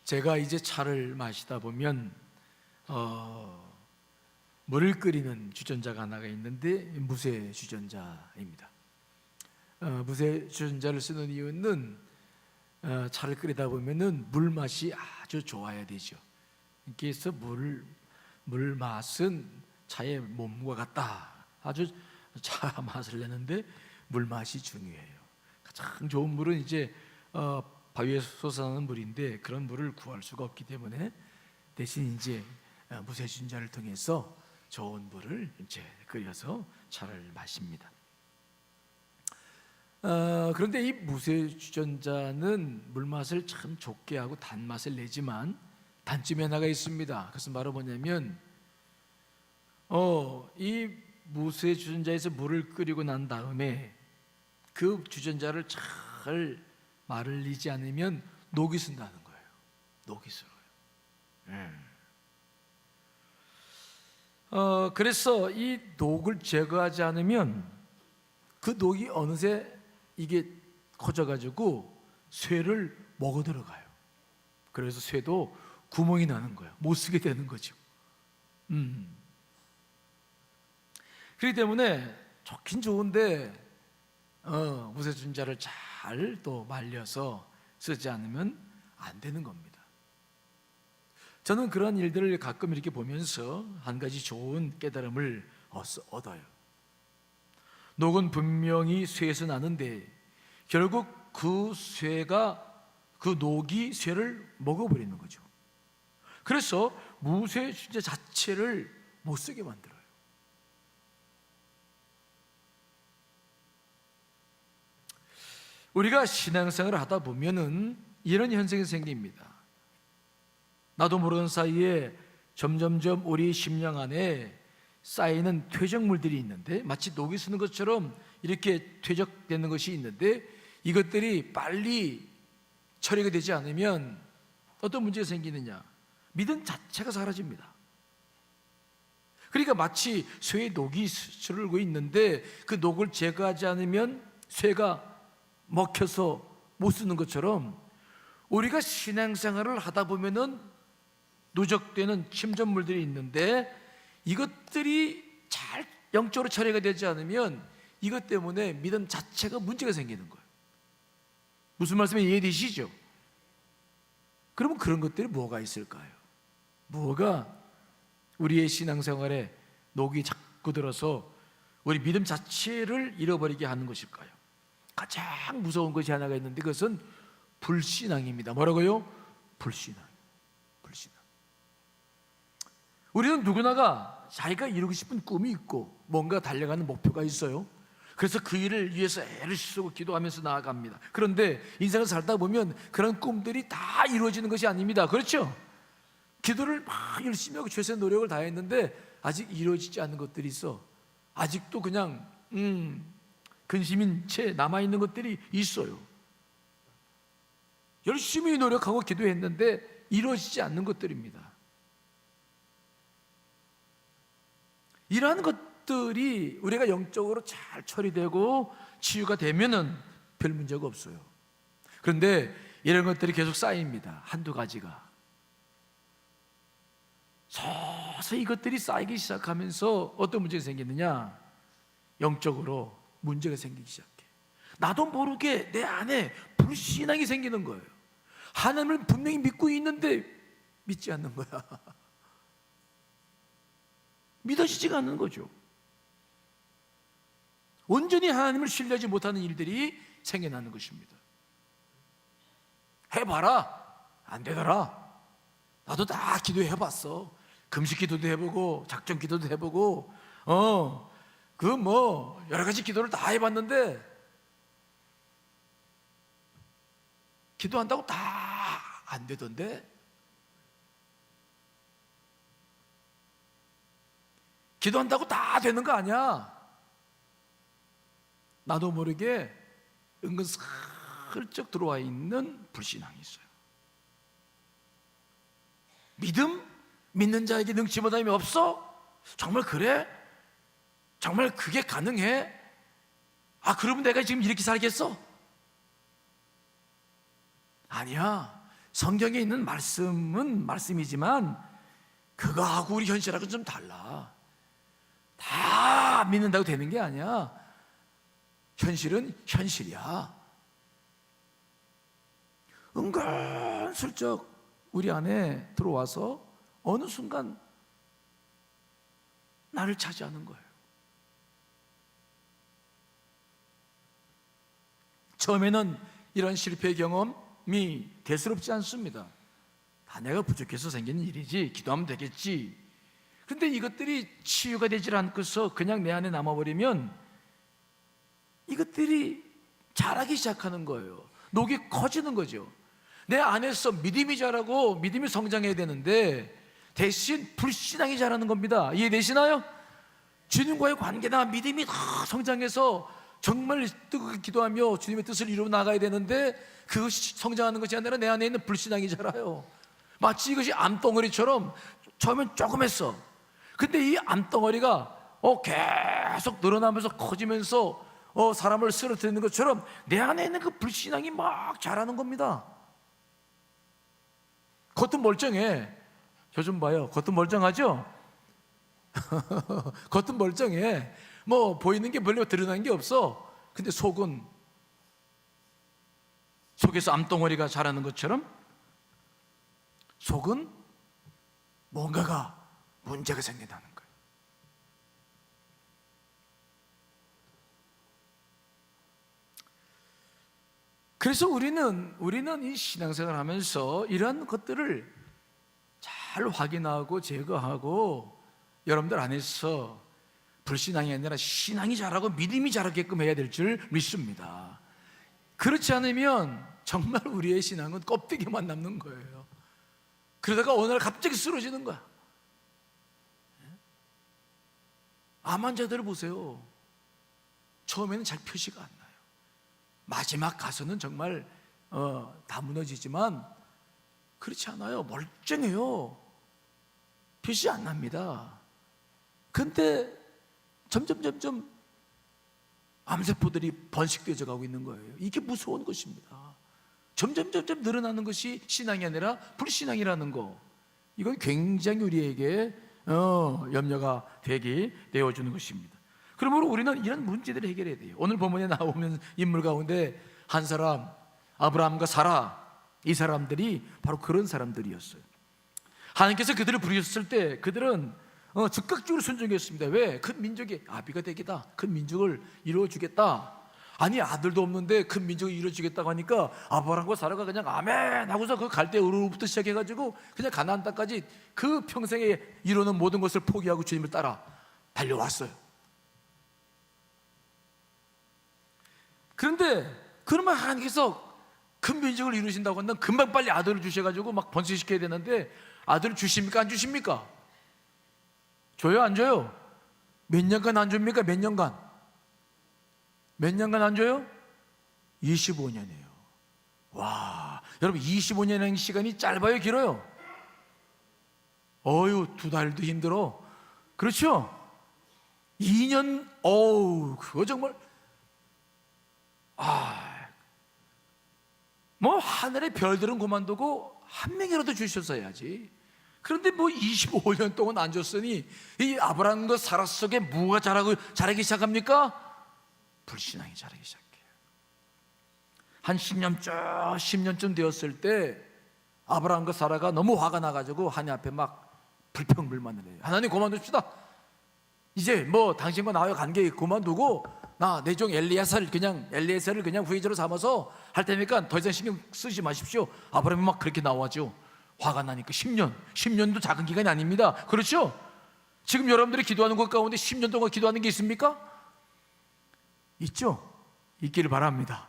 제가 이제 차를 마시다 보면 물을 끓이는 주전자가 하나가 있는데 무쇠 주전자입니다. 무쇠 주전자를 쓰는 이유는 차를 끓이다 보면은 물 맛이 아주 좋아야 되죠. 그래서 물 맛은 차의 몸과 같다. 아주 차 맛을 내는데 물 맛이 중요해요. 가장 좋은 물은 이제 바위에서 솟아나는 물인데 그런 물을 구할 수가 없기 때문에 대신 이제 무쇠 주전자를 통해서 좋은 물을 이제 끓여서 차를 마십니다. 그런데 이 무쇠 주전자는 물맛을 참 좋게 하고 단맛을 내지만 단점이 하나가 있습니다. 그것은 바로 뭐냐면 이 무쇠 주전자에서 물을 끓이고 난 다음에 그 주전자를 잘 말리지 않으면 녹이 쓴다는 거예요. 녹이 슬어요. 그래서 이 녹을 제거하지 않으면 그 녹이 어느새 이게 커져가지고 쇠를 먹어 들어가요. 그래서 쇠도 구멍이 나는 거예요. 못 쓰게 되는 거죠. 그렇기 때문에 좋긴 좋은데 무쇠 주전자를 잘 또 말려서 쓰지 않으면 안 되는 겁니다. 저는 그런 일들을 가끔 이렇게 보면서 한 가지 좋은 깨달음을 얻어요. 녹은 분명히 쇠에서 나는데 결국 그 녹이 쇠를 먹어버리는 거죠. 그래서 무쇠 주전자 자체를 못 쓰게 만들어요. 우리가 신앙생활을 하다 보면은 이런 현상이 생깁니다. 나도 모르는 사이에 점점점 우리 심령 안에 쌓이는 퇴적물들이 있는데 마치 녹이 쓰는 것처럼 이렇게 퇴적되는 것이 있는데 이것들이 빨리 처리가 되지 않으면 어떤 문제가 생기느냐? 믿음 자체가 사라집니다. 그러니까 마치 쇠에 녹이 스르고 있는데 그 녹을 제거하지 않으면 쇠가 먹혀서 못 쓰는 것처럼 우리가 신앙생활을 하다 보면은 누적되는 침전물들이 있는데 이것들이 잘 영적으로 처리가 되지 않으면 이것 때문에 믿음 자체가 문제가 생기는 거예요. 무슨 말씀인지 이해되시죠? 그러면 그런 것들이 뭐가 있을까요? 뭐가 우리의 신앙생활에 녹이 자꾸 들어서 우리 믿음 자체를 잃어버리게 하는 것일까요? 가장 무서운 것이 하나가 있는데 그것은 불신앙입니다. 뭐라고요? 불신앙. 우리는 누구나가 자기가 이루고 싶은 꿈이 있고 뭔가 달려가는 목표가 있어요. 그래서 그 일을 위해서 애를 쓰고 기도하면서 나아갑니다. 그런데 인생을 살다 보면 그런 꿈들이 다 이루어지는 것이 아닙니다. 그렇죠? 기도를 막 열심히 하고 최선의 노력을 다했는데 아직 이루어지지 않는 것들이 있어. 아직도 그냥 근심인 채 남아있는 것들이 있어요. 열심히 노력하고 기도했는데 이루어지지 않는 것들입니다. 이러한 것들이 우리가 영적으로 잘 처리되고 치유가 되면은 별 문제가 없어요. 그런데 이런 것들이 계속 쌓입니다. 한두 가지가. 서서히 이것들이 쌓이기 시작하면서 어떤 문제가 생기느냐? 영적으로 문제가 생기기 시작해. 나도 모르게 내 안에 불신앙이 생기는 거예요. 하나님을 분명히 믿고 있는데 믿지 않는 거야. 믿어지지가 않는 거죠. 온전히 하나님을 신뢰하지 못하는 일들이 생겨나는 것입니다. 해봐라, 안 되더라. 나도 다 기도해봤어. 금식 기도도 해보고 작전 기도도 해보고 여러 가지 기도를 다 해봤는데 기도한다고 다 안 되던데? 기도한다고 다 되는 거 아니야. 나도 모르게 은근 슬쩍 들어와 있는 불신앙이 있어요. 믿는 자에게 능치 못함이 없어? 정말 그래? 정말 그게 가능해? 그러면 내가 지금 이렇게 살겠어? 아니야. 성경에 있는 말씀은 말씀이지만 그거하고 우리 현실하고는 좀 달라. 다 믿는다고 되는 게 아니야. 현실은 현실이야. 은근슬쩍 우리 안에 들어와서 어느 순간 나를 차지하는 거예요. 처음에는 이런 실패 경험이 대수롭지 않습니다. 다 내가 부족해서 생긴 일이지, 기도하면 되겠지. 그런데 이것들이 치유가 되질 않고서 그냥 내 안에 남아버리면 이것들이 자라기 시작하는 거예요. 녹이 커지는 거죠. 내 안에서 믿음이 자라고 믿음이 성장해야 되는데 대신 불신앙이 자라는 겁니다. 이해되시나요? 주님과의 관계나 믿음이 더 성장해서 정말 뜨겁게 기도하며 주님의 뜻을 이루어 나가야 되는데 그것이 성장하는 것이 아니라 내 안에 있는 불신앙이 자라요. 마치 이것이 암덩어리처럼 처음엔 조금 했어. 근데 이 암덩어리가 계속 늘어나면서 커지면서 사람을 쓰러뜨리는 것처럼 내 안에 있는 그 불신앙이 막 자라는 겁니다. 겉은 멀쩡해. 저 좀 봐요. 겉은 멀쩡하죠? 겉은 멀쩡해. 뭐 보이는 게 별로 드러난 게 없어. 근데 속에서 암덩어리가 자라는 것처럼 속은 뭔가가 문제가 생긴다는 거예요. 그래서 우리는 이 신앙생활을 하면서 이런 것들을 잘 확인하고 제거하고 여러분들 안에서 불신앙이 아니라 신앙이 자라고 믿음이 자라게끔 해야 될 줄 믿습니다. 그렇지 않으면 정말 우리의 신앙은 껍데기만 남는 거예요. 그러다가 어느 날 갑자기 쓰러지는 거야. 암 환자들을 보세요. 처음에는 잘 표시가 안 나요. 마지막 가서는 정말 다 무너지지만 그렇지 않아요. 멀쩡해요. 표시 안 납니다. 근데 점점 암세포들이 번식되어 가고 있는 거예요. 이게 무서운 것입니다. 점점 늘어나는 것이 신앙이 아니라 불신앙이라는 거. 이건 굉장히 우리에게 염려가 되게 되어주는 것입니다. 그러므로 우리는 이런 문제들을 해결해야 돼요. 오늘 본문에 나오는 인물 가운데 한 사람, 아브라함과 사라, 이 사람들이 바로 그런 사람들이었어요. 하나님께서 그들을 부르셨을 때 그들은 즉각적으로 순종했습니다. 왜? 큰 민족이 아비가 되겠다. 큰 민족을 이루어주겠다. 아니 아들도 없는데 큰 민족을 이루어주겠다고 하니까 아브라함과 사라가 그냥 아멘 하고서 그 갈대우르부터 시작해가지고 그냥 가나안 땅까지 그 평생에 이루는 모든 것을 포기하고 주님을 따라 달려왔어요. 그런데 그러면 하나님께서 큰 민족을 이루신다고 한다면 금방 빨리 아들을 주셔가지고 막 번식시켜야 되는데 아들을 주십니까? 안 주십니까? 줘요? 안 줘요? 몇 년간 안 줍니까? 몇 년간? 몇 년간 안 줘요? 25년이에요. 와, 여러분 25년이라는 시간이 짧아요? 길어요? 2달도 힘들어. 그렇죠? 2년, 그거 정말 뭐 하늘의 별들은 그만두고 한 명이라도 주셨어야지. 그런데 뭐 25년 동안 안 줬으니 이 아브라함과 사라 속에 뭐가 자라기 시작합니까? 불신앙이 자라기 시작해요. 한 10년쯤 되었을 때 아브라함과 사라가 너무 화가 나가지고 하나님 앞에 막 불평불만을 해요. 하나님 그만둡시다. 이제 뭐 당신과 나와의 관계 그만두고 나 내 종 엘리에셀을 그냥 후계자로 삼아서 할 테니까 더 이상 신경 쓰지 마십시오. 아브라함이 막 그렇게 나와죠. 화가 나니까 10년도 작은 기간이 아닙니다. 그렇죠? 지금 여러분들이 기도하는 것 가운데 10년 동안 기도하는 게 있습니까? 있죠? 있기를 바랍니다.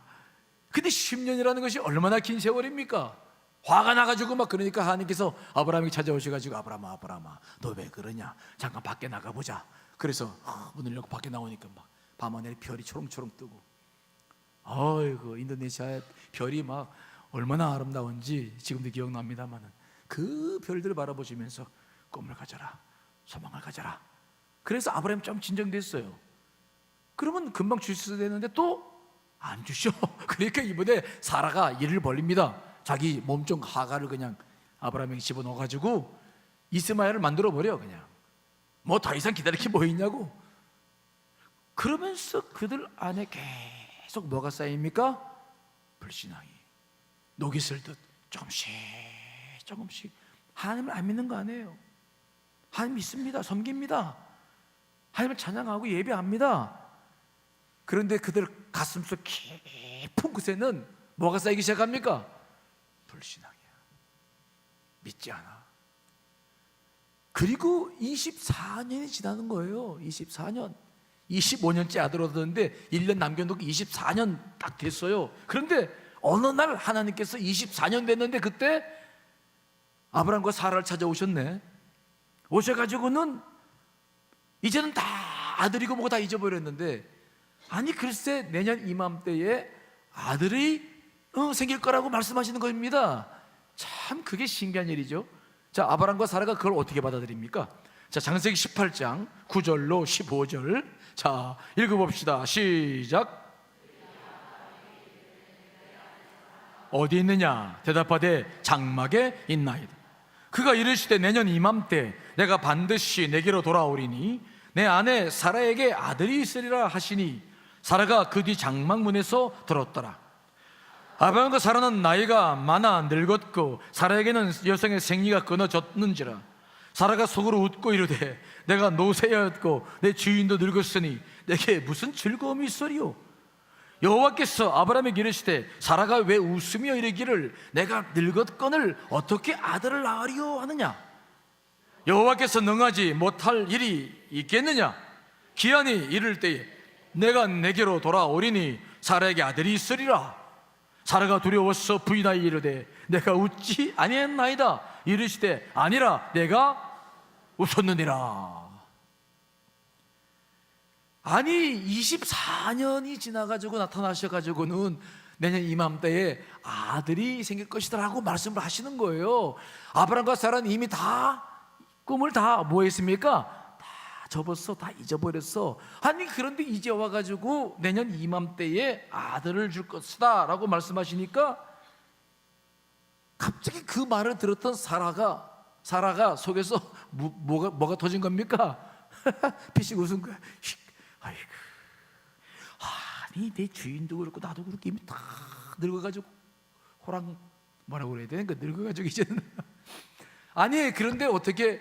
근데 10년이라는 것이 얼마나 긴 세월입니까? 화가 나가지고 막 그러니까 하나님께서 아브라함에게 찾아오셔가지고 아브라함아 너 왜 그러냐? 잠깐 밖에 나가보자. 그래서 문을 열고 밖에 나오니까 막 밤하늘에 별이 초롱초롱 뜨고 아이고 인도네시아의 별이 막 얼마나 아름다운지 지금도 기억납니다만은 그 별들을 바라보시면서 꿈을 가져라, 소망을 가져라. 그래서 아브라함이 좀 진정됐어요. 그러면 금방 주셔야 되는데 또 안 주셔. 그러니까 이번에 사라가 일을 벌립니다. 자기 몸종 하가를 그냥 아브라함에게 집어넣어가지고 이스마엘을 만들어버려. 그냥 뭐 더 이상 기다릴 게 뭐 있냐고. 그러면서 그들 안에 계속 뭐가 쌓입니까? 불신앙이 녹이 슬듯 조금씩 하나님을 안 믿는 거 아니에요. 하나님 믿습니다. 섬깁니다. 하나님을 찬양하고 예배합니다. 그런데 그들 가슴속 깊은 곳에는 뭐가 쌓이기 시작합니까? 불신앙이야. 믿지 않아. 그리고 24년이 지나는 거예요. 24년 25년째 아들 얻었는데 1년 남겨놓고 24년 딱 됐어요. 그런데 어느 날 하나님께서 24년 됐는데 그때 아브라함과 사라를 찾아오셨네. 오셔가지고는 이제는 다 아들이고 뭐고 다 잊어버렸는데, 아니 글쎄 내년 이맘때에 아들이 생길 거라고 말씀하시는 겁니다. 참 그게 신기한 일이죠. 자, 아브라함과 사라가 그걸 어떻게 받아들입니까? 자, 창세기 18장 9절로 15절 자, 읽어봅시다. 시작. 어디 있느냐? 대답하되 장막에 있나이다. 그가 이르시되 내년 이맘때 내가 반드시 내게로 돌아오리니 내 아내 사라에게 아들이 있으리라 하시니 사라가 그 뒤 장막문에서 들었더라. 아브라함과 사라는 나이가 많아 늙었고 사라에게는 여성의 생리가 끊어졌는지라. 사라가 속으로 웃고 이르되 내가 노쇠하였고 내 주인도 늙었으니 내게 무슨 즐거움이 있으리요? 여호와께서 아브라함에게 이르시되 사라가 왜 웃으며 이르기를 내가 늙었거늘 어떻게 아들을 낳으리요 하느냐? 여호와께서 능하지 못할 일이 있겠느냐? 기한이 이를 때에 내가 내게로 돌아오리니 사라에게 아들이 있으리라. 사라가 두려워서 부인하여 이르되 내가 웃지 아니했나이다. 이르시되 아니라 내가 웃었느니라. 아니 24년이 지나가지고 나타나셔가지고는 내년 이맘때에 아들이 생길 것이다라고 말씀을 하시는 거예요. 아브라함과 사라는 이미 다 꿈을 다 뭐 했습니까? 다 접었어, 다 잊어버렸어. 아니 그런데 이제 와가지고 내년 이맘때에 아들을 줄 것이다 라고 말씀하시니까 갑자기 그 말을 들었던 사라가 속에서 뭐가 터진 겁니까? 피식 웃은 거야. 아이고, 아니 내 주인도 그렇고 나도 그렇게 이미 다 늙어가지고 호랑 뭐라고 그래야 되는 거 늙어가지고 이제는 아니 그런데 어떻게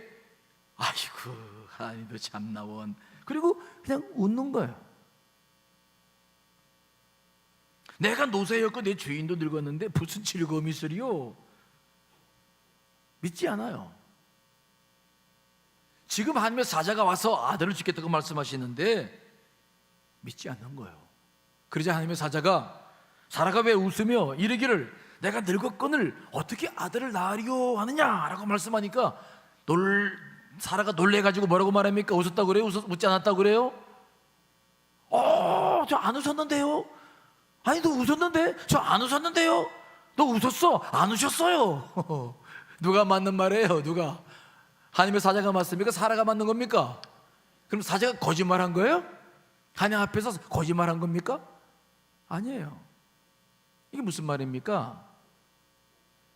아이고 하나님도 참나원 그리고 그냥 웃는 거예요. 내가 노쇠였고 내 주인도 늙었는데 무슨 즐거움이 있으리요? 믿지 않아요. 지금 하나님의 사자가 와서 아들을 주겠다고 말씀하시는데 믿지 않는 거예요. 그러자 하나님의 사자가 사라가 왜 웃으며 이르기를 내가 늙었거늘 어떻게 아들을 낳으리요 하느냐라고 말씀하니까 사라가 놀래가지고 뭐라고 말합니까? 웃었다고 그래요? 웃지 않았다고 그래요? 저 안 웃었는데요? 아니 너 웃었는데? 저 안 웃었는데요? 너 웃었어? 안 웃었어요. 누가 맞는 말이에요? 누가? 하나님의 사자가 맞습니까? 사라가 맞는 겁니까? 그럼 사자가 거짓말한 거예요? 하나님 앞에서 거짓말한 겁니까? 아니에요. 이게 무슨 말입니까?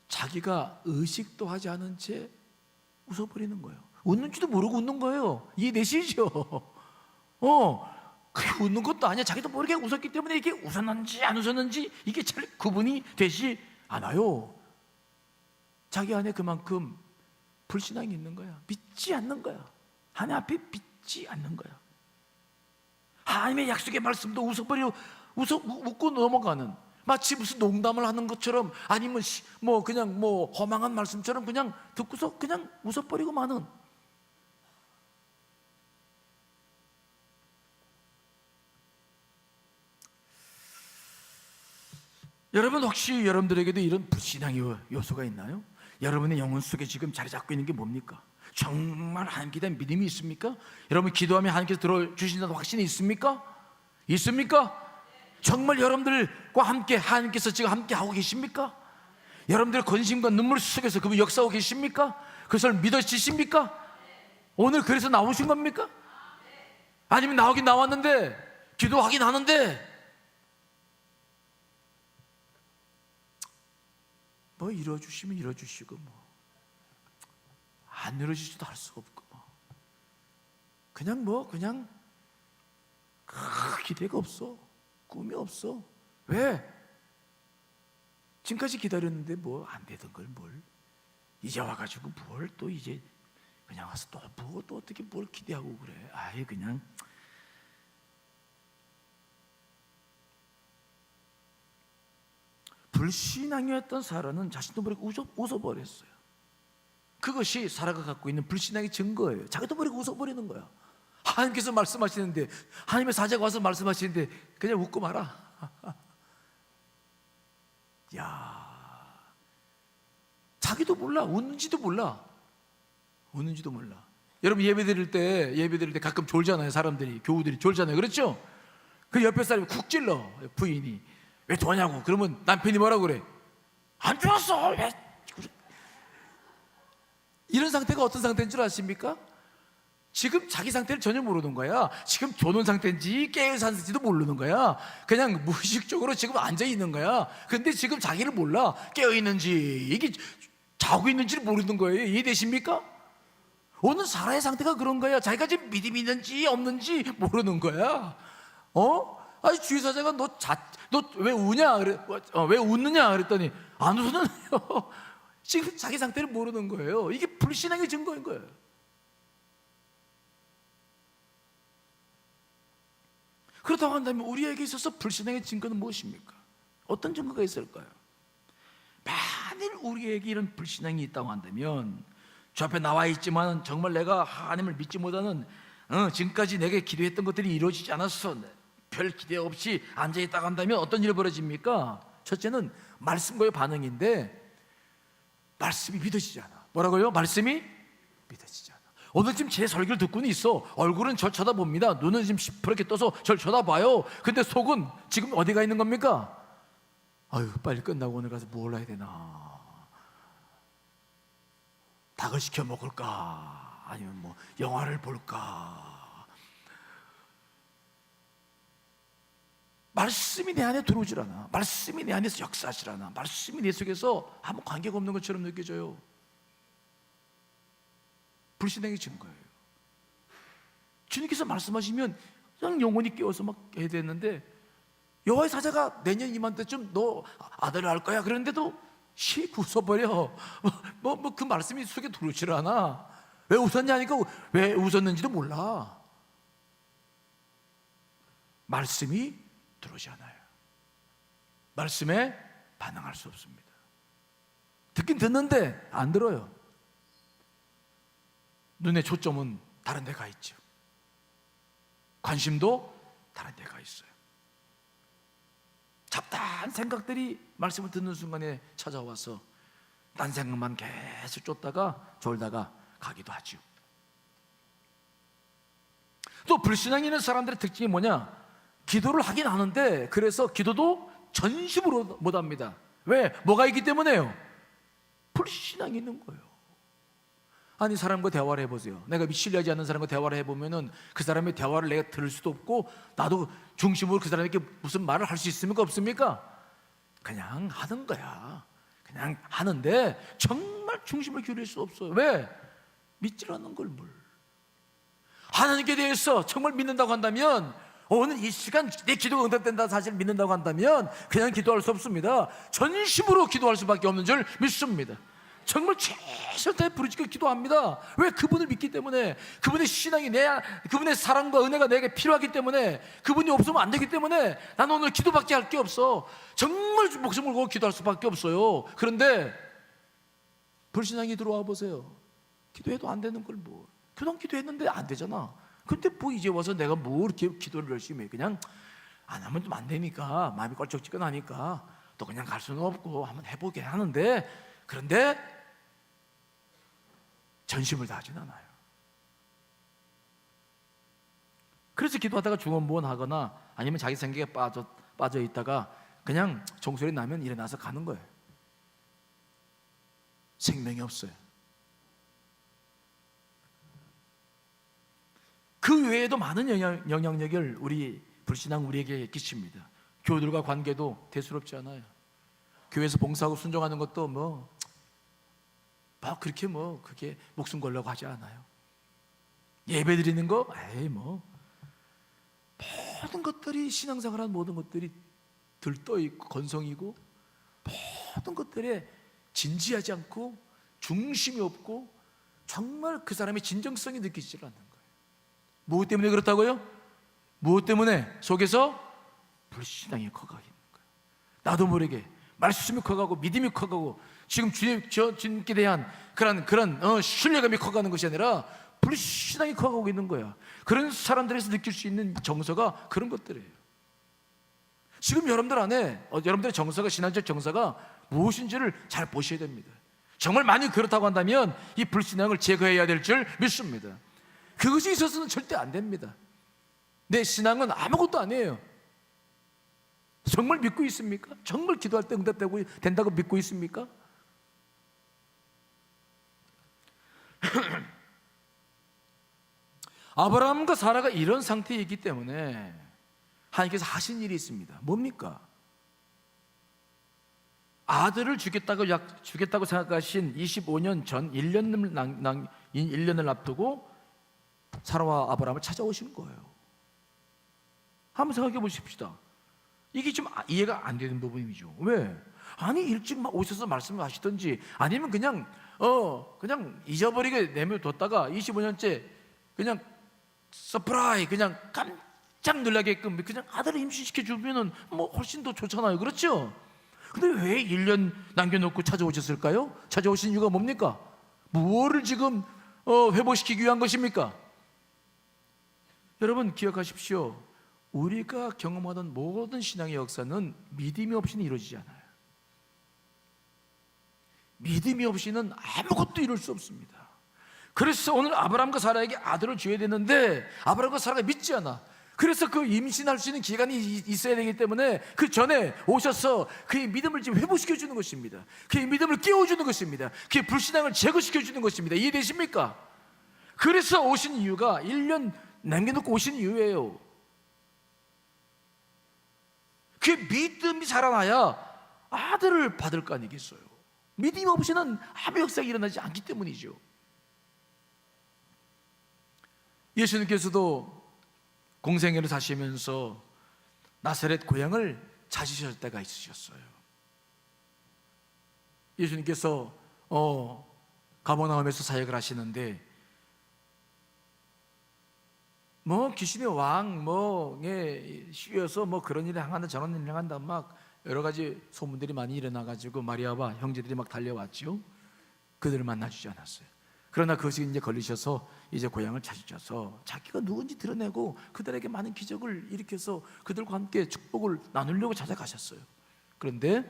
자기가 의식도 하지 않은 채 웃어버리는 거예요. 웃는지도 모르고 웃는 거예요. 이해되시죠? 그게 웃는 것도 아니야. 자기도 모르게 웃었기 때문에 이게 웃었는지 안 웃었는지 이게 잘 구분이 되지 않아요. 자기 안에 그만큼 불신앙이 있는 거야. 믿지 않는 거야. 하나님 앞에 믿지 않는 거야. 하나님의 약속의 말씀도 웃고 넘어가는, 마치 무슨 농담을 하는 것처럼, 아니면 그냥 허망한 말씀처럼 그냥 듣고서 그냥 웃어버리고 마는. 여러분 혹시 여러분들에게도 이런 불신앙의 요소가 있나요? 여러분의 영혼 속에 지금 자리 잡고 있는 게 뭡니까? 정말 하나님께 대한 믿음이 있습니까? 여러분 기도하면 하나님께서 들어주신다는 확신이 있습니까? 있습니까? 정말 여러분들과 함께 하나님께서 지금 함께 하고 계십니까? 여러분들의 권심과 눈물 속에서 그분 역사하고 계십니까? 그것을 믿어지십니까? 오늘 그래서 나오신 겁니까? 아니면 나오긴 나왔는데 기도하긴 하는데 뭐 이뤄주시면 이뤄주시고 뭐 안 이뤄주지도 할 수가 없고 그냥 기대가 없어. 꿈이 없어. 왜? 지금까지 기다렸는데 뭐 안 되던 걸 뭘 이제 와가지고 뭘 또 이제 그냥 와서 또 뭐 또 어떻게 뭘 기대하고 그래. 아예 그냥 불신앙이었던 사라는 자신도 모르게 웃어버렸어요. 그것이 사라가 갖고 있는 불신앙의 증거예요. 자기도 모르게 웃어버리는 거야. 하나님께서 말씀하시는데, 하나님의 사자가 와서 말씀하시는데 그냥 웃고 말아. 야, 자기도 몰라. 웃는지도 몰라. 여러분 예배 드릴 때 가끔 졸잖아요. 사람들이, 교우들이 졸잖아요. 그렇죠? 그 옆에 사람이 쿡 찔러. 부인이 왜 도냐고. 그러면 남편이 뭐라고 그래? 안 좋았어. 왜? 이런 상태가 어떤 상태인 줄 아십니까? 지금 자기 상태를 전혀 모르는 거야. 지금 조는 상태인지 깨어 상태인지도 모르는 거야. 그냥 무의식적으로 지금 앉아 있는 거야. 근데 지금 자기를 몰라. 깨어 있는지 이게 자고 있는지를 모르는 거예요. 이해되십니까? 오늘 사라의 상태가 그런 거야. 자기가 지금 믿음이 있는지 없는지 모르는 거야. 아니 주의사자가 너 왜 우냐? 왜 웃느냐? 그랬더니 안 웃는데요. 지금 자기 상태를 모르는 거예요. 이게 불신앙의 증거인 거예요. 그렇다고 한다면 우리에게 있어서 불신앙의 증거는 무엇입니까? 어떤 증거가 있을까요? 만일 우리에게 이런 불신앙이 있다고 한다면, 저 앞에 나와 있지만 정말 내가 하나님을 믿지 못하는 지금까지 내게 기도했던 것들이 이루어지지 않았어, 별 기대 없이 앉아있다고 한다면 어떤 일이 벌어집니까? 첫째는 말씀과의 반응인데, 말씀이 믿어지지 않아. 뭐라고요? 말씀이 믿어지지 않아. 오늘 지금 제 설교를 듣고는 있어. 얼굴은 절 쳐다봅니다. 눈은 지금 시퍼렇게 떠서 절 쳐다봐요. 근데 속은 지금 어디가 있는 겁니까? 아유, 빨리 끝나고 오늘 가서 뭘 해야 되나? 닭을 시켜 먹을까? 아니면 뭐 영화를 볼까? 말씀이 내 안에 들어오질 않아. 말씀이 내 안에서 역사하질 않아. 말씀이 내 속에서 아무 관계가 없는 것처럼 느껴져요. 불신앙의 증거예요. 주님께서 말씀하시면 그냥 영혼이 깨워서 막 해야 되는데, 여호와의 사자가 내년 이맘때쯤 너 아들을 할 거야 그런데도 씩 웃어버려. 그 말씀이 속에 들어오질 않아. 왜 웃었냐니까 왜 웃었는지도 몰라. 말씀이 들어오지 않아요. 말씀에 반응할 수 없습니다. 듣긴 듣는데 안 들어요. 눈의 초점은 다른 데 가 있죠. 관심도 다른 데 가 있어요. 잡다한 생각들이 말씀을 듣는 순간에 찾아와서 딴 생각만 계속 쫓다가 졸다가 가기도 하죠. 또 불신앙이 있는 사람들의 특징이 뭐냐? 기도를 하긴 하는데 그래서 기도도 전심으로 못합니다. 왜? 뭐가 있기 때문에요? 불신앙이 있는 거예요. 아니 사람과 대화를 해보세요. 내가 신뢰하지 않는 사람과 대화를 해보면은 그 사람의 대화를 내가 들을 수도 없고 나도 중심으로 그 사람에게 무슨 말을 할 수 있습니까? 없습니까? 그냥 하는 거야. 그냥 하는데 정말 중심을 기울일 수 없어요. 왜? 믿질 않는 걸 뭘. 하나님께 대해서 정말 믿는다고 한다면, 오늘 이 시간 내 기도가 응답된다 사실 믿는다고 한다면 그냥 기도할 수 없습니다. 전심으로 기도할 수밖에 없는 줄 믿습니다. 정말 최선을 다해 부르짖고 기도합니다. 왜? 그분을 믿기 때문에, 그분의 신앙이 그분의 사랑과 은혜가 내게 필요하기 때문에, 그분이 없으면 안 되기 때문에 나는 오늘 기도밖에 할 게 없어. 정말 목숨을 걸고 기도할 수밖에 없어요. 그런데 불신앙이 들어와 보세요. 기도해도 안 되는 걸 뭐. 그동안 기도했는데 안 되잖아. 근데 뭐 이제 와서 내가 뭐 이렇게 기도를 열심히 해. 그냥 안 하면 좀 안 되니까, 마음이 껄쩍지근하니까 또 그냥 갈 수는 없고 한번 해보게 하는데, 그런데 전심을 다하진 않아요. 그래서 기도하다가 중언부언하거나 아니면 자기 생각에 빠져 있다가 그냥 종소리 나면 일어나서 가는 거예요. 생명이 없어요. 그 외에도 많은 영향력을 우리 불신앙 우리에게 끼칩니다. 교우들과 관계도 대수롭지 않아요. 교회에서 봉사하고 순종하는 것도 그렇게 그게 목숨 걸려고 하지 않아요. 예배 드리는 거, 모든 것들이, 신앙생활한 모든 것들이 들떠있고 건성이고, 모든 것들에 진지하지 않고 중심이 없고 정말 그 사람의 진정성이 느끼지 않는 거예요. 무엇 때문에 그렇다고요? 무엇 때문에? 속에서 불신앙이 커가고 있는 거예요. 나도 모르게 말씀이 커가고 믿음이 커가고, 지금 주님께 대한 그런 신뢰감이 커가는 것이 아니라 불신앙이 커가고 있는 거야. 그런 사람들에서 느낄 수 있는 정서가 그런 것들이에요. 지금 여러분들 안에 여러분들의 정서가, 신앙적 정서가 무엇인지를 잘 보셔야 됩니다. 정말 만약 그렇다고 한다면 이 불신앙을 제거해야 될 줄 믿습니다. 그것이 있어서는 절대 안 됩니다. 내 신앙은 아무것도 아니에요. 정말 믿고 있습니까? 정말 기도할 때 응답되고 된다고 믿고 있습니까? 아브라함과 사라가 이런 상태이기 때문에 하나님께서 하신 일이 있습니다. 뭡니까? 아들을 주겠다고 생각하신 25년 전 1년을 앞두고 사라와 아브라함을 찾아오신 거예요. 한번 생각해 보십시다. 이게 좀 이해가 안 되는 부분이죠. 왜? 아니 일찍 오셔서 말씀하시든지, 아니면 그냥 잊어버리게 내버려뒀다가 25년째 그냥 서프라이즈, 그냥 깜짝 놀라게끔 그냥 아들을 임신시켜 주면은 훨씬 더 좋잖아요. 그렇죠? 근데 왜 1년 남겨놓고 찾아오셨을까요? 찾아오신 이유가 뭡니까? 무엇을 지금 회복시키기 위한 것입니까? 여러분 기억하십시오. 우리가 경험하던 모든 신앙의 역사는 믿음이 없이는 이루어지지 않아요. 믿음이 없이는 아무것도 이룰 수 없습니다. 그래서 오늘 아브라함과 사라에게 아들을 줘야 되는데 아브라함과 사라가 믿지 않아. 그래서 그 임신할 수 있는 기간이 있어야 되기 때문에 그 전에 오셔서 그의 믿음을 지금 회복시켜 주는 것입니다. 그의 믿음을 깨워주는 것입니다. 그의 불신앙을 제거시켜 주는 것입니다. 이해되십니까? 그래서 오신 이유가 1년 남겨놓고 오신 이유예요. 그 믿음이 살아나야 아들을 받을 거 아니겠어요? 믿음 없이는 아무 역사가 일어나지 않기 때문이죠. 예수님께서도 공생애를 사시면서 나사렛 고향을 찾으실 때가 있으셨어요. 예수님께서 가버나움에서 사역을 하시는데 귀신의 왕에 씌워서 그런 일을 행한다 저런 일을 행한다 막 여러 가지 소문들이 많이 일어나가지고 마리아와 형제들이 막 달려왔죠. 그들을 만나주지 않았어요. 그러나 그것이 이제 걸리셔서 이제 고향을 찾으셔서 자기가 누군지 드러내고 그들에게 많은 기적을 일으켜서 그들과 함께 축복을 나누려고 찾아가셨어요. 그런데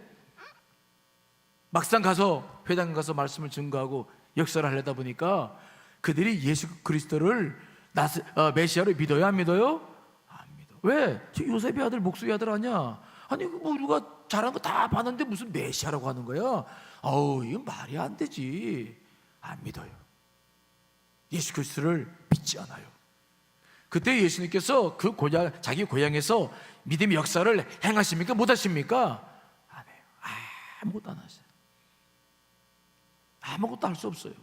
막상 가서 회당 가서 말씀을 증거하고 역사를 하려다 보니까 그들이 예수 그리스도를 메시아로 믿어요, 안 믿어요? 안 믿어. 왜? 저 요셉의 아들, 목수의 아들 아니야? 아니 우리가 잘한 거 다 봤는데 무슨 메시아라고 하는 거야? 이건 말이 안 되지. 안 믿어요. 예수 그리스도를 믿지 않아요. 그때 예수님께서 자기 고향에서 믿음의 역사를 행하십니까? 못하십니까? 안 해요. 아무것도 안 하세요. 아무것도 할 수 없어요.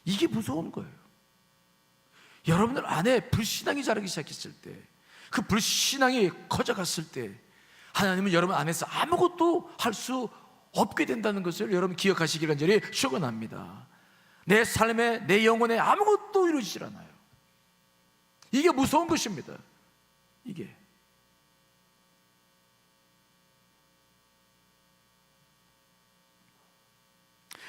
이게 무서운 거예요. 여러분들 안에 불신앙이 자라기 시작했을 때, 그 불신앙이 커져갔을 때 하나님은 여러분 안에서 아무것도 할 수 없게 된다는 것을 여러분 기억하시기 간절히 축원합니다. 내 삶에, 내 영혼에 아무것도 이루어지질 않아요. 이게 무서운 것입니다. 이게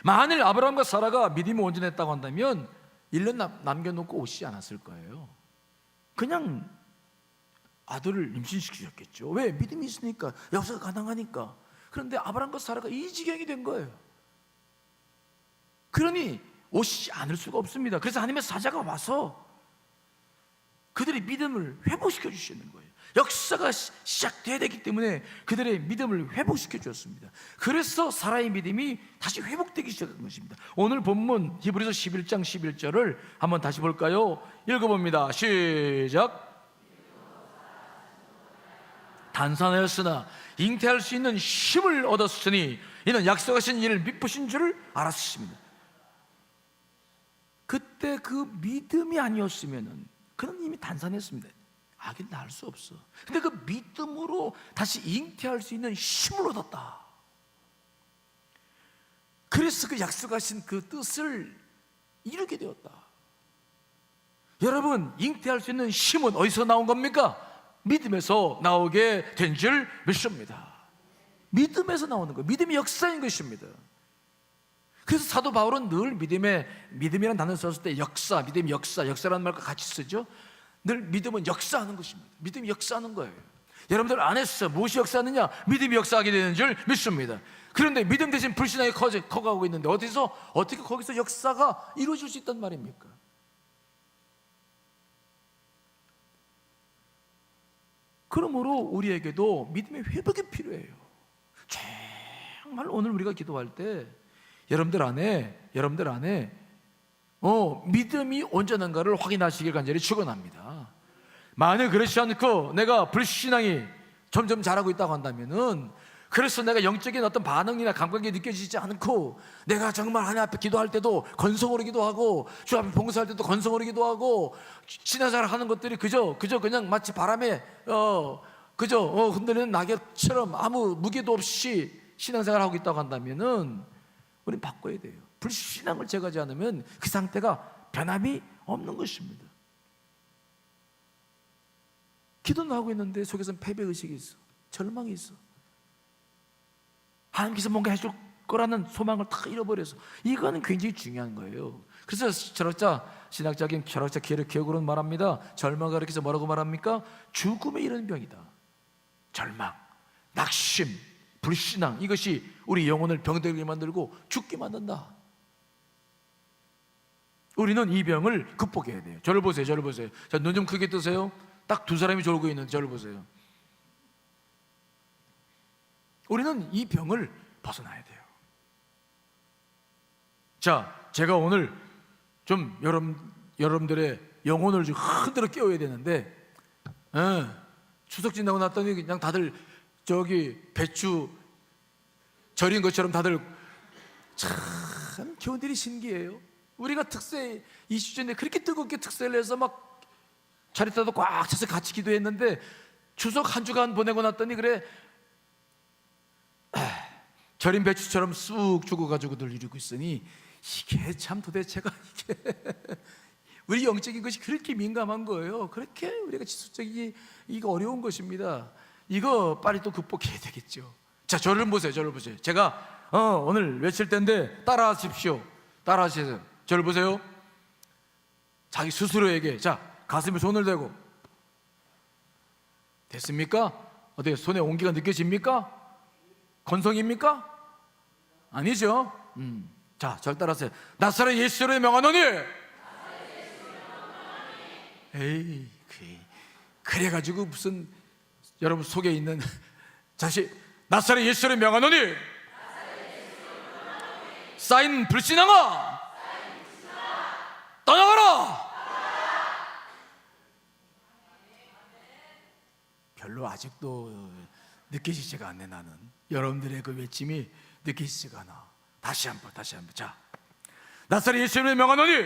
만일 아브라함과 사라가 믿음이 온전했다고 한다면 1년 남겨놓고 오시지 않았을 거예요. 그냥 아들을 임신시키셨겠죠. 왜? 믿음이 있으니까, 역사가 가능하니까. 그런데 아브라함과 사라가 이 지경이 된 거예요. 그러니 오시지 않을 수가 없습니다. 그래서 하나님의 사자가 와서 그들의 믿음을 회복시켜 주시는 거예요. 역사가 시작돼야 되기 때문에 그들의 믿음을 회복시켜 주었습니다. 그래서 사라의 믿음이 다시 회복되기 시작한 것입니다. 오늘 본문 히브리서 11장 11절을 한번 다시 볼까요? 읽어봅니다. 시작. 단산하였으나 잉태할 수 있는 힘을 얻었으니 이는 약속하신 이를 미쁘신 줄을 알았습니다. 그때 그 믿음이 아니었으면 그는 이미 단산했습니다. 아기를 낳을 수 없어. 근데 그 믿음으로 다시 잉태할 수 있는 힘을 얻었다. 그래서 그 약속하신 그 뜻을 이루게 되었다. 여러분, 잉태할 수 있는 힘은 어디서 나온 겁니까? 믿음에서 나오게 된 줄 믿습니다. 믿음에서 나오는 거예요. 믿음이 역사인 것입니다. 그래서 사도 바울은 늘 믿음이라는 단어를 썼을 때 역사, 믿음이 역사라는 말과 같이 쓰죠. 늘 믿음은 역사하는 것입니다. 믿음이 역사하는 거예요. 여러분들 안에서 무엇이 역사하느냐? 믿음이 역사하게 되는 줄 믿습니다. 그런데 믿음 대신 불신앙이 커가고 있는데 어떻게 거기서 역사가 이루어질 수 있단 말입니까? 그러므로 우리에게도 믿음의 회복이 필요해요. 정말 오늘 우리가 기도할 때 여러분들 안에 믿음이 온전한가를 확인하시길 간절히 축원합니다. 만약 그렇지 않고 내가 불신앙이 점점 자라고 있다고 한다면은, 그래서 내가 영적인 어떤 반응이나 감각이 느껴지지 않고 내가 정말 하나님 앞에 기도할 때도 건성으로 기도하고 주 앞에 봉사할 때도 건성으로 기도하고 신앙생활 하는 것들이 그저 그냥 마치 바람에 흔들리는 낙엽처럼 아무 무게도 없이 신앙생활을 하고 있다고 한다면은 우리는 바꿔야 돼요. 불신앙을 제거하지 않으면 그 상태가 변함이 없는 것입니다. 기도는 하고 있는데 속에서는 패배의식이 있어, 절망이 있어. 하나님께서 뭔가 해줄 거라는 소망을 다 잃어버려서, 이거는 굉장히 중요한 거예요. 그래서 신학적인 철학자 기억으로는 말합니다. 절망을 가리켜서 뭐라고 말합니까? 죽음에 이르는 병이다. 절망, 낙심, 불신앙, 이것이 우리 영혼을 병들게 만들고 죽게 만든다. 우리는 이 병을 극복해야 돼요. 저를 보세요. 자, 눈 좀 크게 뜨세요. 딱 두 사람이 졸고 있는데 저를 보세요. 우리는 이 병을 벗어나야 돼요. 자, 제가 오늘 좀 여러분들의 영혼을 좀 흔들어 깨워야 되는데, 추석 지나고 났더니 그냥 다들 저기 배추 절인 것처럼 다들 참 교훈들이 신기해요. 우리가 특세 20주년에 그렇게 뜨겁게 특세를 해서 막 자리따도 꽉 차서 같이 기도했는데, 추석 한 주간 보내고 났더니 그래 절인 배추처럼 쑥 죽어가지고들 이루고 있으니, 이게 참 도대체가 이게 우리 영적인 것이 그렇게 민감한 거예요. 그렇게 우리가 지속적이 이거 어려운 것입니다. 이거 빨리 또 극복해야 되겠죠. 자, 저를 보세요. 제가 오늘 외칠 텐데 따라하십시오. 따라하세요. 저를 보세요. 자기 스스로에게, 자, 가슴에 손을 대고, 됐습니까? 어때요? 손에 온기가 느껴집니까? 건성입니까? 아니죠. 자, 절 따라하세요. 나사렛 예수로 명하노니. 에이, 그래가지고 무슨 여러분 속에 있는 자식, 나사렛 예수로 명하노니 쌓인 불신앙아 떠나가라. 별로 아직도 느껴지지가 않네. 나는 여러분들의 그 외침이 느껴지지가 않아. 다시 한번. 자, 나사렛 예수를 명하노니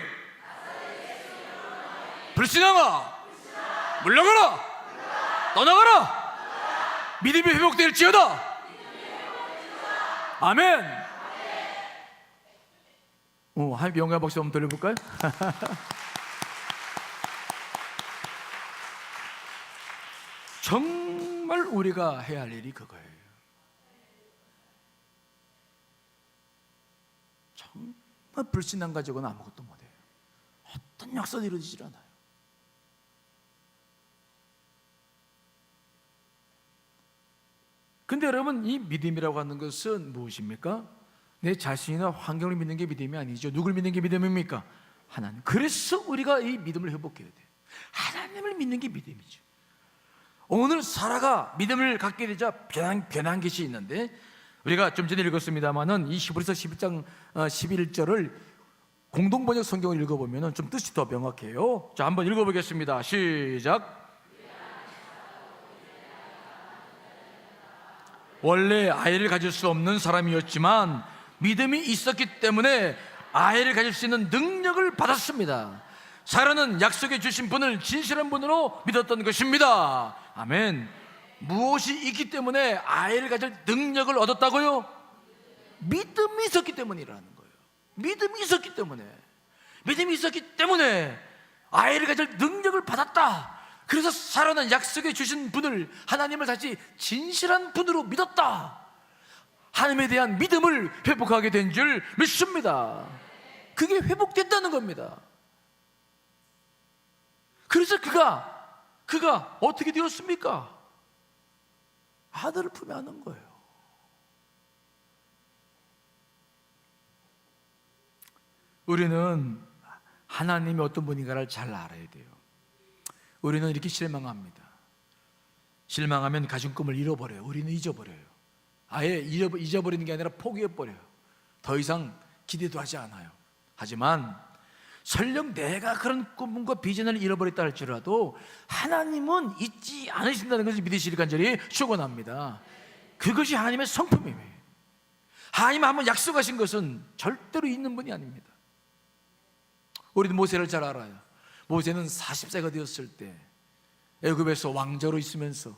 불신앙아 물러가라. 떠나가라. 믿음이 회복될지어다. 아멘. 하나님 영광 박수 한번 돌려볼까요? 정말 우리가 해야 할 일이 그거예요. 정말 불신앙 가지고는 아무것도 못해요. 어떤 역사도 이루어지질 않아요. 근데 여러분, 이 믿음이라고 하는 것은 무엇입니까? 내 자신이나 환경을 믿는 게 믿음이 아니죠. 누굴 믿는 게 믿음입니까? 하나님. 그래서 우리가 이 믿음을 회복해야 돼요. 하나님을 믿는 게 믿음이죠. 오늘 사라가 믿음을 갖게 되자 변한 것이 있는데, 우리가 좀 전에 읽었습니다마는 이 히브리서 11장 11절을 공동번역 성경을 읽어보면 좀 뜻이 더 명확해요. 자, 한번 읽어보겠습니다. 시작. 원래 아이를 가질 수 없는 사람이었지만 믿음이 있었기 때문에 아이를 가질 수 있는 능력을 받았습니다. 사라는 약속해 주신 분을 진실한 분으로 믿었던 것입니다. 아멘. 무엇이 있기 때문에 아이를 가질 능력을 얻었다고요? 믿음이 있었기 때문이라는 거예요. 믿음이 있었기 때문에 아이를 가질 능력을 받았다. 그래서 사라는 약속해 주신 분을, 하나님을 다시 진실한 분으로 믿었다. 하나님에 대한 믿음을 회복하게 된 줄 믿습니다. 그게 회복됐다는 겁니다. 그래서 그가 어떻게 되었습니까? 아들을 품에 안은 거예요. 우리는 하나님이 어떤 분인가를 잘 알아야 돼요. 우리는 이렇게 실망합니다. 실망하면 가진 꿈을 잃어버려요. 우리는 잊어버려요. 아예 잊어버리는 게 아니라 포기해버려요. 더 이상 기대도 하지 않아요. 하지만 설령 내가 그런 꿈과 비전을 잃어버렸다 할지라도 하나님은 잊지 않으신다는 것을 믿으시길 간절히 축원합니다. 그것이 하나님의 성품이에요. 하나님 한번 약속하신 것은 절대로 잊는 분이 아닙니다. 우리도 모세를 잘 알아요. 모세는 40세가 되었을 때 애굽에서 왕자로 있으면서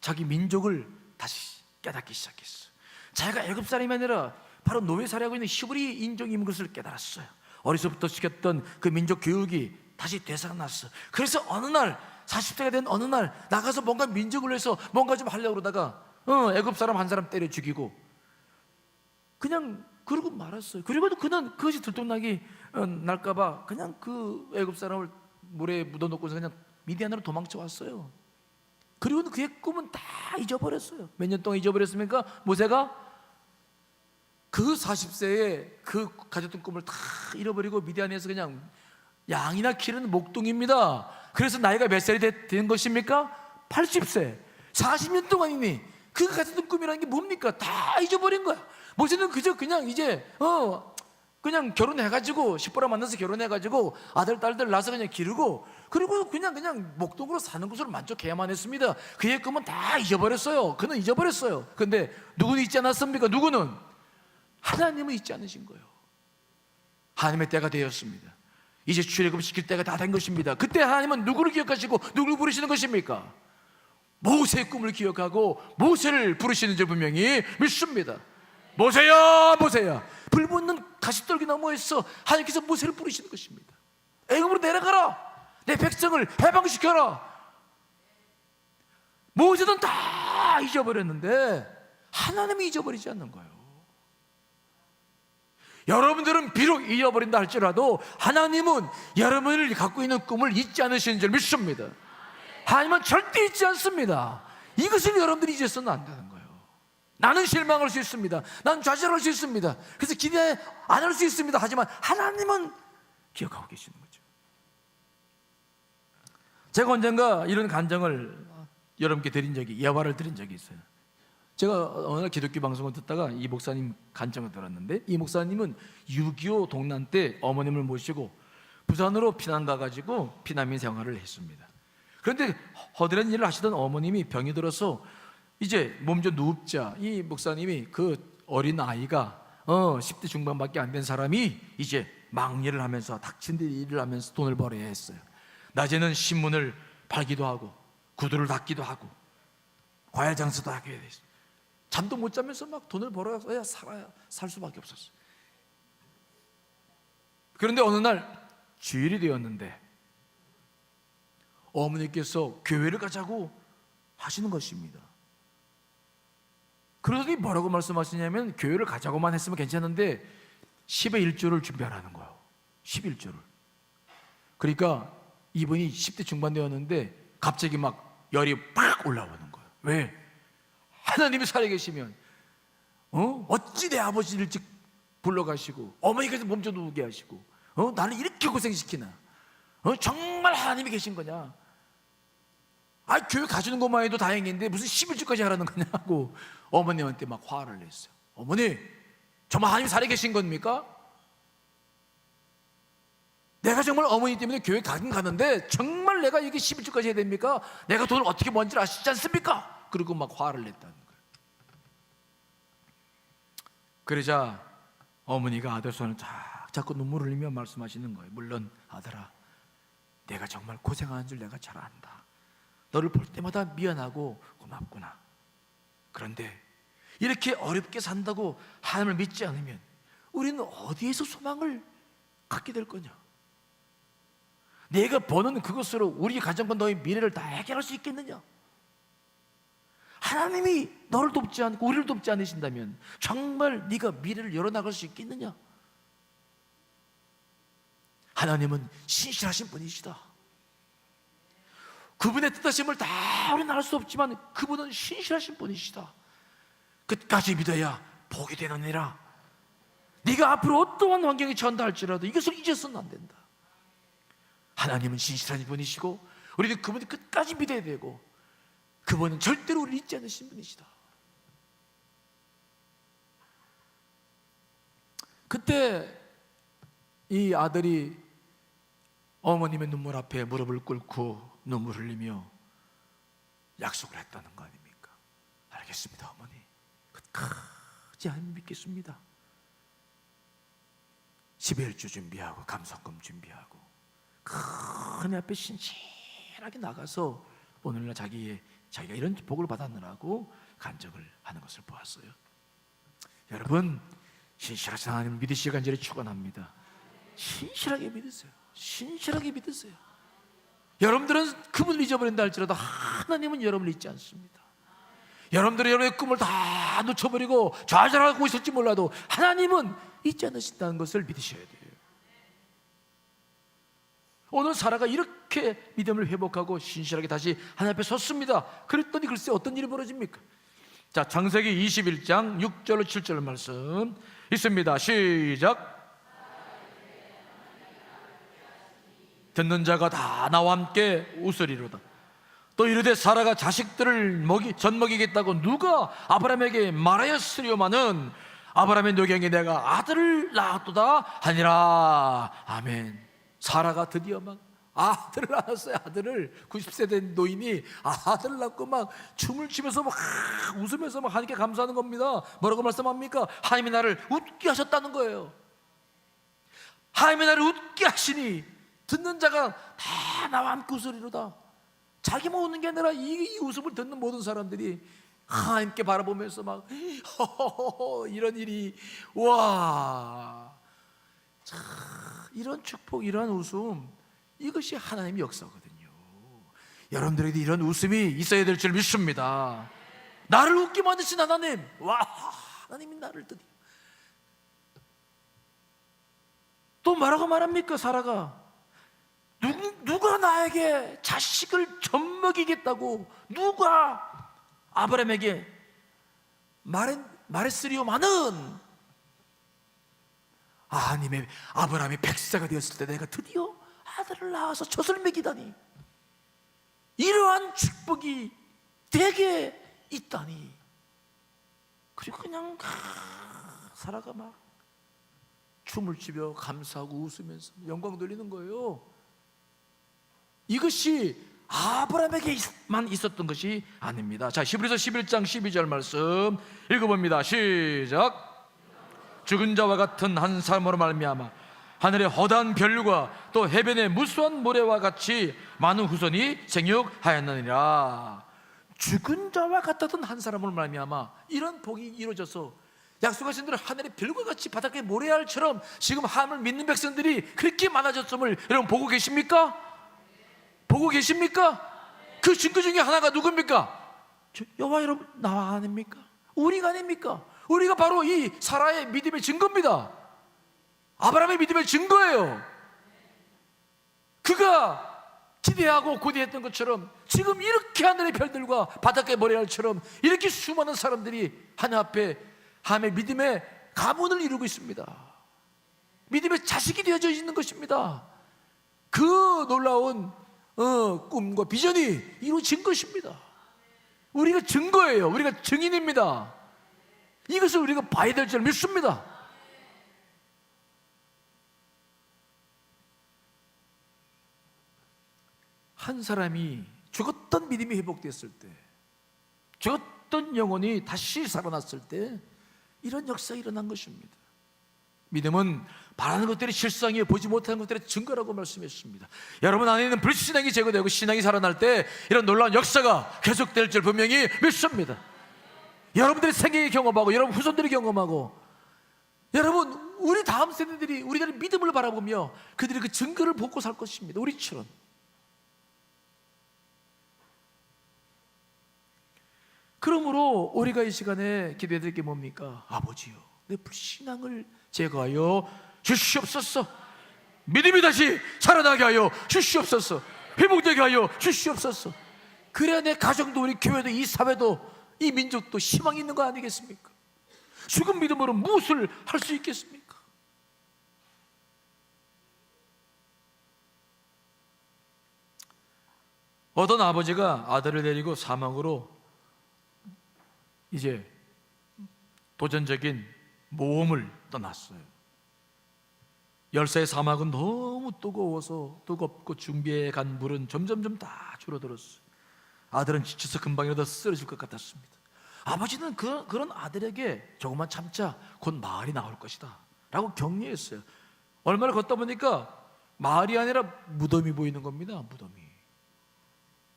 자기 민족을 다시 깨닫기 시작했어요. 자기가 애굽 사람이 아니라 바로 노예살이하고 있는 히브리 인종인 것을 깨달았어요. 어려서부터 시켰던 그 민족 교육이 다시 되살아났어. 그래서 어느 날 40세가 된 어느 날 나가서 뭔가 민족을 위해서 뭔가 좀 하려고 그러다가 애굽 사람 한 사람 때려 죽이고 그냥 그러고 말았어요. 그리고도 그는 그것이 들통나게 날까봐 그냥 그 애굽 사람을 물에 묻어놓고서 그냥 미디안으로 도망쳐 왔어요. 그리고는 그의 꿈은 다 잊어버렸어요. 몇 년 동안 잊어버렸습니까? 모세가 그 40세에 그 가졌던 꿈을 다 잃어버리고 미디안에서 그냥 양이나 기르는 목동입니다. 그래서 나이가 몇 살이 된 것입니까? 80세. 40년 동안이니 그 가졌던 꿈이라는 게 뭡니까? 다 잊어버린 거야. 모세는 그냥 이제 그냥 결혼해가지고 십보라 만나서 결혼해가지고 아들 딸들 낳아서 그냥 기르고 그리고 그냥 목동으로 사는 것으로 만족해야만 했습니다. 그의 꿈은 다 잊어버렸어요. 그는 잊어버렸어요. 근데 누구는 잊지 않았습니까? 누구는? 하나님은 잊지 않으신 거예요. 하나님의 때가 되었습니다. 이제 출애굽시킬 때가 다 된 것입니다. 그때 하나님은 누구를 기억하시고 누구를 부르시는 것입니까? 모세의 꿈을 기억하고 모세를 부르시는 줄 분명히 믿습니다. 모세야 모세야, 불붙는 가시떨기 너머에서 하나님께서 모세를 부르시는 것입니다. 애굽으로 내려가라, 내 백성을 해방시켜라. 모세는 다 잊어버렸는데 하나님이 잊어버리지 않는 거예요. 여러분들은 비록 잊어버린다 할지라도 하나님은 여러분을 갖고 있는 꿈을 잊지 않으시는 줄 믿습니다. 하나님은 절대 잊지 않습니다. 이것을 여러분들이 잊어서는 안 되는 거예요. 나는 실망할 수 있습니다. 나는 좌절할 수 있습니다. 그래서 기대 안 할 수 있습니다. 하지만 하나님은 기억하고 계시는 거죠. 제가 언젠가 이런 간증을 여러분께 드린 적이, 예화를 드린 적이 있어요. 제가 어느 날 기독교 방송을 듣다가 이 목사님 간증을 들었는데, 이 목사님은 6.25 동란 때 어머님을 모시고 부산으로 피난 가가지고 피난민 생활을 했습니다. 그런데 허드렛 일을 하시던 어머님이 병이 들어서 이제 몸 좀 눕자, 이 목사님이 그 어린 아이가 10대 중반밖에 안 된 사람이 이제 막일을 하면서 닥친 데 일을 하면서 돈을 벌어야 했어요. 낮에는 신문을 팔기도 하고 구두를 닦기도 하고 과일 장사도 하게 됐어요. 잠도 못 자면서 막 돈을 벌어야 살 수밖에 없었어요. 그런데 어느 날 주일이 되었는데 어머니께서 교회를 가자고 하시는 것입니다. 그러더니 뭐라고 말씀하시냐면, 교회를 가자고만 했으면 괜찮은데 10의 1조를 준비하라는 거예요. 11조를. 그러니까 이분이 10대 중반 되었는데 갑자기 막 열이 팍 올라오는 거예요. 왜? 하나님이 살아계시면 어찌 내 아버지를 일찍 불러가시고 어머니께서 몸 좀 누우게 하시고 나를 이렇게 고생시키나, 정말 하나님이 계신 거냐, 교회 가주는 것만 해도 다행인데 무슨 11주까지 하라는 거냐고 어머님한테 막 화를 냈어요. 어머니, 정말 하나님이 살아계신 겁니까? 내가 정말 어머니 때문에 교회 가긴 가는데 정말 내가 여기 11주까지 해야 됩니까? 내가 돈을 어떻게 번지 아시지 않습니까? 그리고 막 화를 냈다는 거예요. 그러자 어머니가 아들 손을 자꾸 눈물을 흘리며 말씀하시는 거예요. 물론 아들아, 내가 정말 고생하는 줄 내가 잘 안다. 너를 볼 때마다 미안하고 고맙구나. 그런데 이렇게 어렵게 산다고 하나님을 믿지 않으면 우리는 어디에서 소망을 갖게 될 거냐? 내가 버는 그것으로 우리 가정과 너의 미래를 다 해결할 수 있겠느냐? 하나님이 너를 돕지 않고 우리를 돕지 않으신다면 정말 네가 미래를 열어나갈 수 있겠느냐? 하나님은 신실하신 분이시다. 그분의 뜻하심을 다 우리는 알 수 없지만 그분은 신실하신 분이시다. 끝까지 믿어야 복이 되느니라. 네가 앞으로 어떠한 환경에 처한다 할지라도 이것을 잊어서는 안 된다. 하나님은 신실하신 분이시고 우리는 그분을 끝까지 믿어야 되고 그분은 절대로 우리를 잊지 않으신 분이시다. 그때 이 아들이 어머님의 눈물 앞에 무릎을 꿇고 눈물 흘리며 약속을 했다는 거 아닙니까? 알겠습니다 어머니, 끝까지 안 믿겠습니다. 11주 준비하고 감성금 준비하고 하나님 앞에 신실하게 나가서 오늘날 자기가 이런 복을 받았느라고 간증을 하는 것을 보았어요. 여러분, 신실하신 하나님을 믿으시기 간절히 축원합니다. 신실하게 믿으세요. 신실하게 믿으세요. 여러분들은 그분을 잊어버린다 할지라도 하나님은 여러분을 잊지 않습니다. 여러분들은 여러분의 꿈을 다 놓쳐버리고 좌절하고 있을지 몰라도 하나님은 잊지 않으신다는 것을 믿으셔야 돼요. 오늘 사라가 이렇게 믿음을 회복하고 신실하게 다시 하나님 앞에 섰습니다. 그랬더니 글쎄 어떤 일이 벌어집니까? 자, 창세기 21장 6절로 7절 말씀 있습니다. 시작. 듣는 자가 다 나와 함께 웃으리로다. 또 이르되 사라가 자식들을 젖먹이겠다고 누가 아브라함에게 말하였으리오마는 아브라함의 노경에 내가 아들을 낳았도다 하니라. 아멘. 사라가 드디어 막 아들을 낳았어요. 아들을 90세 된 노인이 아들을 낳고 막 춤을 추면서 막 웃으면서 막 하나님께 감사하는 겁니다. 뭐라고 말씀합니까? 하나님이 나를 웃게 하셨다는 거예요. 하나님이 나를 웃게 하시니 듣는 자가 다 나와 함께 웃으리로다. 자기만 웃는 게 아니라 이 웃음을 듣는 모든 사람들이 하나님께 바라보면서 막 허허허 이런 일이 와, 참, 이런 축복, 이런 웃음, 이것이 하나님의 역사거든요. 여러분들에게 이런 웃음이 있어야 될 줄 믿습니다. 나를 웃게 만드신 하나님, 와, 하나님이 나를 드디어 또 뭐라고 말합니까? 사라가 누가 나에게 자식을 젖먹이겠다고 누가 아브라함에게 말했으리오마는 아브라함이 100세가 되었을 때 내가 드디어 아들을 낳아서 젖을 먹이다니, 이러한 축복이 되게 있다니. 그리고 그냥 사라가 막 춤을 추며 감사하고 웃으면서 영광 돌리는 거예요. 이것이 아브라함에게만 있었던 것이 아닙니다. 자, 히브리서 11장 12절 말씀 읽어봅니다. 시작. 죽은 자와 같은 한 사람으로 말미암아 하늘의 허다한 별과 또 해변의 무수한 모래와 같이 많은 후손이 생육하였느니라. 죽은 자와 같았던 한 사람으로 말미암아 이런 복이 이루어져서 약속하신 대로 하늘의 별과 같이 바닷가의 모래알처럼 지금 하나님을 믿는 백성들이 그렇게 많아졌음을 여러분 보고 계십니까? 보고 계십니까? 그 증거 중에 하나가 누굽니까? 여호와 여러분, 나 아닙니까? 우리가 아닙니까? 우리가 바로 이 사라의 믿음의 증거입니다. 아브라함의 믿음의 증거예요. 그가 기대하고 고대했던 것처럼 지금 이렇게 하늘의 별들과 바닷가의 모래알처럼 이렇게 수많은 사람들이 하나님 앞에 하나님의 믿음의 가문을 이루고 있습니다. 믿음의 자식이 되어져 있는 것입니다. 그 놀라운 꿈과 비전이 이루어진 것입니다. 우리가 증거예요. 우리가 증인입니다. 이것을 우리가 봐야 될 줄 믿습니다. 한 사람이 죽었던 믿음이 회복됐을 때, 죽었던 영혼이 다시 살아났을 때 이런 역사가 일어난 것입니다. 믿음은 바라는 것들이 실상이요 보지 못하는 것들의 증거라고 말씀했습니다. 여러분 안에 있는 불신앙이 제거되고 신앙이 살아날 때 이런 놀라운 역사가 계속될 줄 분명히 믿습니다. 여러분들의 생애에 경험하고 여러분 후손들이 경험하고 여러분 우리 다음 세대들이 우리들의 믿음을 바라보며 그들이 그 증거를 보고 살 것입니다. 우리처럼. 그러므로 우리가 이 시간에 기도해야 될 게 뭡니까? 아버지요, 내 불신앙을 제거하여 주시옵소서. 믿음이 다시 살아나게 하여 주시옵소서. 회복되게 하여 주시옵소서. 그래야 내 가정도 우리 교회도 이 사회도 이 민족도 희망이 있는 거 아니겠습니까? 죽은 믿음으로 무엇을 할 수 있겠습니까? 어떤 아버지가 아들을 데리고 사막으로 이제 도전적인 모험을 떠났어요. 열사의 사막은 너무 뜨거워서 뜨겁고 준비해 간 물은 점점점 다 줄어들었어요. 아들은 지쳐서 금방이라도 쓰러질 것 같았습니다. 아버지는 그런 아들에게 조금만 참자, 곧 마을이 나올 것이다 라고 격려했어요. 얼마나 걷다 보니까 마을이 아니라 무덤이 보이는 겁니다.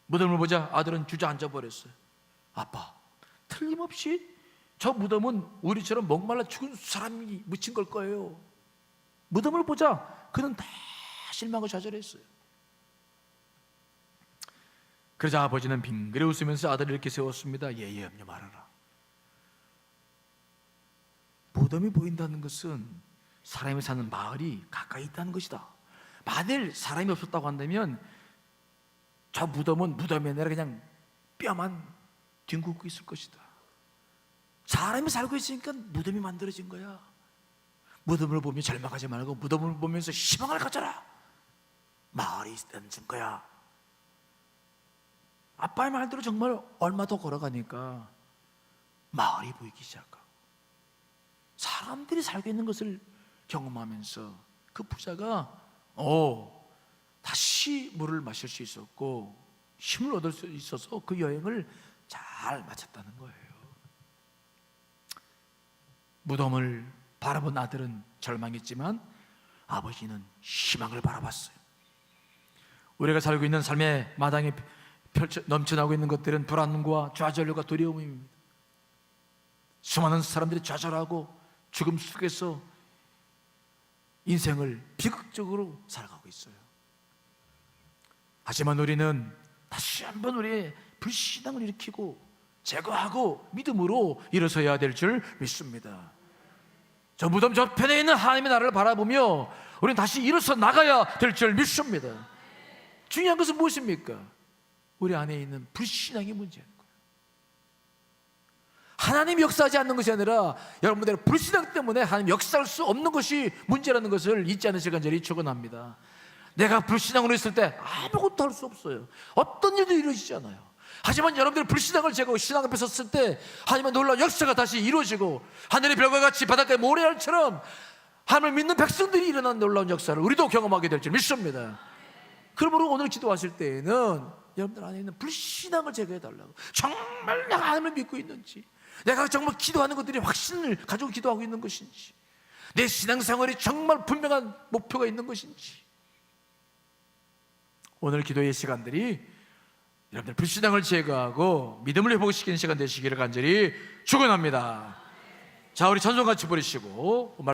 무덤을 보자 아들은 주저앉아 버렸어요. 아빠, 틀림없이 저 무덤은 우리처럼 목말라 죽은 사람이 묻힌 걸 거예요. 무덤을 보자 그는 다 실망하고 좌절했어요. 그러자 아버지는 빙그레 웃으면서 아들을 이렇게 세웠습니다. 예예 염려 말아라. 무덤이 보인다는 것은 사람이 사는 마을이 가까이 있다는 것이다. 만일 사람이 없었다고 한다면 저 무덤은 무덤이 아니라 그냥 뼈만 뒹굴고 있을 것이다. 사람이 살고 있으니까 무덤이 만들어진 거야. 무덤을 보며 절망하지 말고 무덤을 보면서 희망을 가져라. 마을이 있다는 증거야. 아빠의 말대로 정말 얼마 더 걸어가니까 마을이 보이기 시작하고 사람들이 살고 있는 것을 경험하면서 그 부자가 다시 물을 마실 수 있었고 힘을 얻을 수 있어서 그 여행을 잘 마쳤다는 거예요. 무덤을 바라본 아들은 절망했지만 아버지는 희망을 바라봤어요. 우리가 살고 있는 삶의 마당에 넘쳐나고 있는 것들은 불안과 좌절과 두려움입니다. 수많은 사람들이 좌절하고 죽음 속에서 인생을 비극적으로 살아가고 있어요. 하지만 우리는 다시 한번 우리의 불신앙을 일으키고 제거하고 믿음으로 일어서야 될 줄 믿습니다. 저 무덤 저편에 있는 하나님의 나라를 바라보며 우리는 다시 일어서 나가야 될 줄 믿습니다. 중요한 것은 무엇입니까? 우리 안에 있는 불신앙이 문제인 거예요. 하나님이 역사하지 않는 것이 아니라 여러분들의 불신앙 때문에 하나님 역사할 수 없는 것이 문제라는 것을 잊지 않으시기 간절히 축원합니다. 내가 불신앙으로 있을 때 아무것도 할 수 없어요. 어떤 일도 이루어지지 않아요. 하지만 여러분들이 불신앙을 제거하고 신앙 앞에 섰을 때 하나님의 놀라운 역사가 다시 이루어지고 하늘의 별과 같이 바닷가의 모래알처럼 하나님을 믿는 백성들이 일어나는 놀라운 역사를 우리도 경험하게 될 줄 믿습니다. 그러므로 오늘 기도하실 때에는 여러분들 안에 있는 불신앙을 제거해달라고. 정말 내가 하나님을 믿고 있는지, 내가 정말 기도하는 것들이 확신을 가지고 기도하고 있는 것인지, 내 신앙생활이 정말 분명한 목표가 있는 것인지, 오늘 기도의 시간들이 여러분들 불신앙을 제거하고 믿음을 회복시키는 시간 되시기를 간절히 축원합니다. 자, 우리 찬송 같이 부르시고